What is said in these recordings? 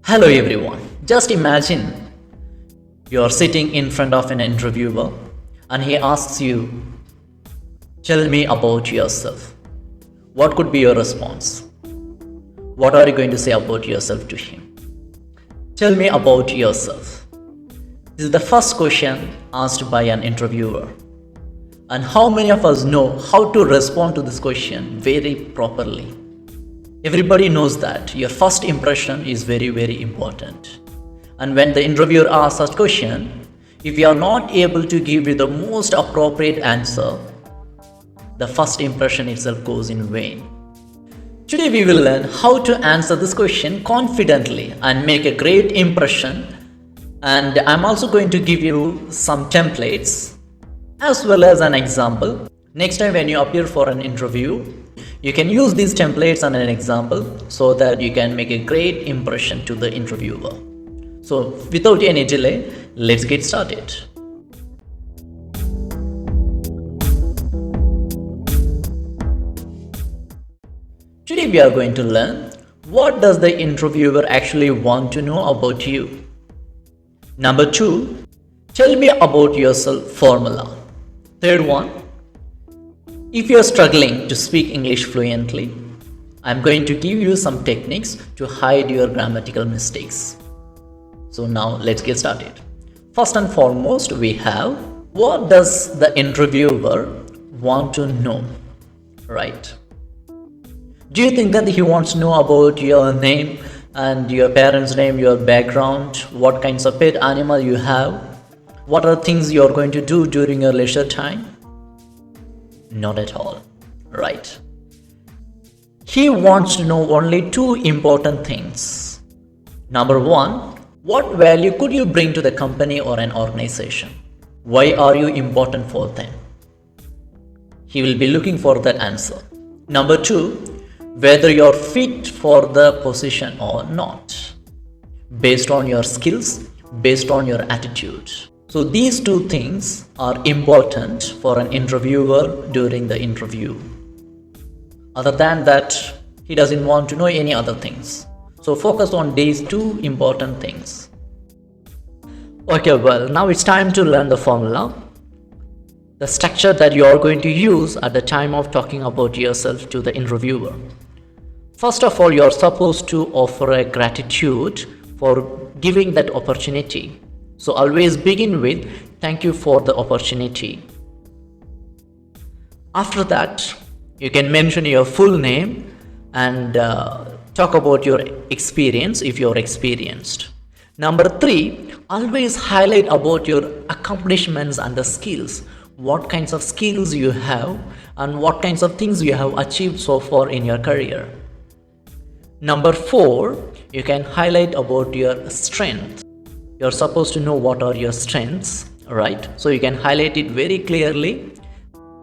Hello everyone. Just imagine you're sitting in front of an interviewer and he asks you, "Tell me about yourself." What could be your response? What are you going to say about yourself to him? Tell me about yourself. This is the first question asked by an interviewer. And how many of us know how to respond to this question very properly? Everybody knows that your first impression is very, very important. And when the interviewer asks such question, if you are not able to give you the most appropriate answer, the first impression itself goes in vain. Today we will learn how to answer this question confidently and make a great impression. And I'm also going to give you some templates as well as an example. Next time when you appear for an interview, you can use these templates and an example so that you can make a great impression to the interviewer. So without any delay, let's get started. Today we are going to learn what does the interviewer actually want to know about you. Number 2, tell me about yourself formula. Third one, if you are struggling to speak English fluently, I'm going to give you some techniques to hide your grammatical mistakes. So now let's get started. First and foremost, we have what does the interviewer want to know, right? Do you think that he wants to know about your name and your parents' name, your background, what kinds of pet animal you have, what are things you are going to do during your leisure time? Not at all, right? He wants to know only two important things. Number 1, what value could you bring to the company or an organization? Why are you important for them? He will be looking for that answer. Number 2, whether you're fit for the position or not, based on your skills, based on your attitude. So these two things are important for an interviewer during the interview. Other than that, he doesn't want to know any other things. So focus on these two important things. Okay, well, now it's time to learn the formula, the structure that you are going to use at the time of talking about yourself to the interviewer. First of all, you're supposed to offer a gratitude for giving that opportunity. So always begin with, "Thank you for the opportunity." After that, you can mention your full name and talk about your experience if you're experienced. Number 3, always highlight about your accomplishments and the skills. What kinds of skills you have and what kinds of things you have achieved so far in your career. Number 4, you can highlight about your strength. You're supposed to know what are your strengths, right? So you can highlight it very clearly.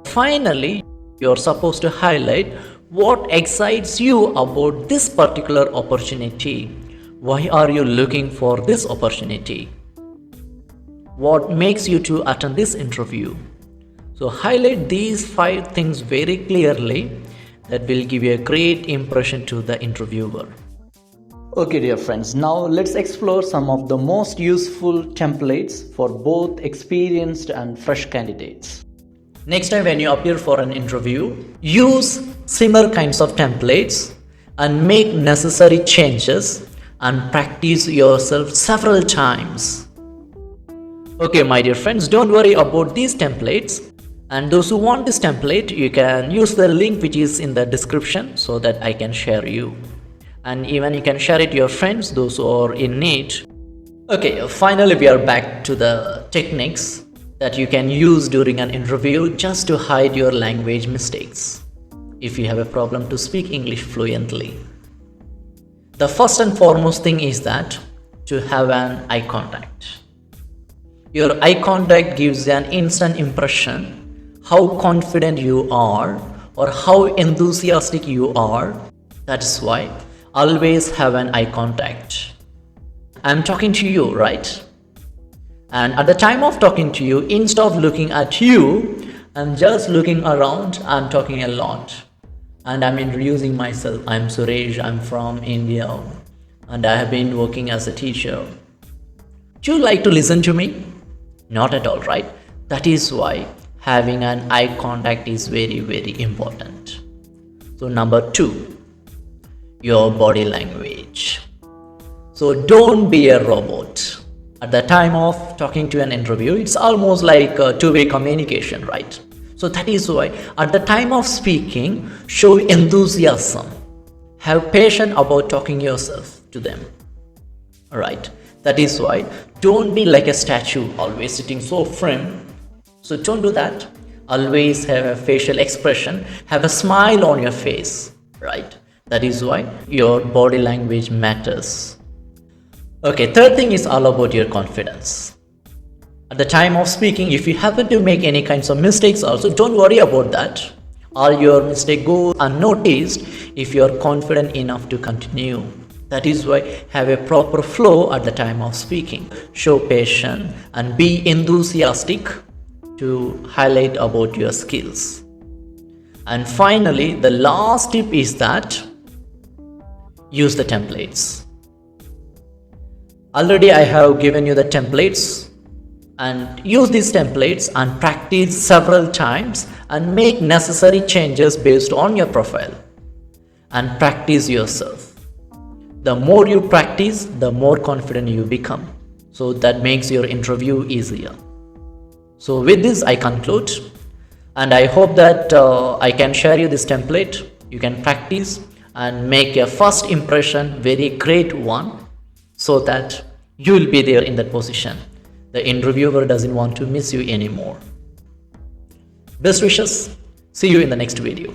Finally, you're supposed to highlight what excites you about this particular opportunity. Why are you looking for this opportunity? What makes you to attend this interview? So highlight these 5 things very clearly. That will give you a great impression to the interviewer. Okay, dear friends, now let's explore some of the most useful templates for both experienced and fresh candidates. Next time when you appear for an interview, use similar kinds of templates and make necessary changes and practice yourself several times. Okay, my dear friends, don't worry about these templates. And those who want this template, you can use the link which is in the description so that I can share you. And even you can share it to your friends, those who are in need. Okay, finally we are back to the techniques that you can use during an interview just to hide your language mistakes if you have a problem to speak English fluently. The first and foremost thing is that to have an eye contact. Your eye contact gives an instant impression how confident you are or how enthusiastic you are. That's why always have an eye contact. I'm talking to you, right? And at the time of talking to you, instead of looking at you, I'm just looking around. I'm talking a lot. And I'm introducing myself. I'm Suresh. I'm from India. and I have been working as a teacher. Do you like to listen to me? Not at all, right? That is why having an eye contact is very, very important. So, number two, your body language. So, don't be a robot. At the time of talking to an interview, it's almost like a two-way communication, right? So, that is why at the time of speaking, show enthusiasm. Have patience about talking yourself to them. All right. That is why don't be like a statue, always sitting so firm. So don't do that. Always have a facial expression, have a smile on your face, right? That is why your body language matters. Okay, third thing is all about your confidence. At the time of speaking, if you happen to make any kinds of mistakes also, don't worry about that. All your mistakes go unnoticed if you are confident enough to continue. That is why have a proper flow at the time of speaking. Show patience and be enthusiastic to highlight about your skills. And finally, the last tip is that use the templates. Already I have given you the templates, and use these templates and practice several times and make necessary changes based on your profile and practice yourself. The more you practice, the more confident you become. So that makes your interview easier. So with this, I conclude, and I hope that I can share you this template. You can practice and make a first impression very great one, so that you will be there in that position. The interviewer doesn't want to miss you anymore. Best wishes. See you in the next video.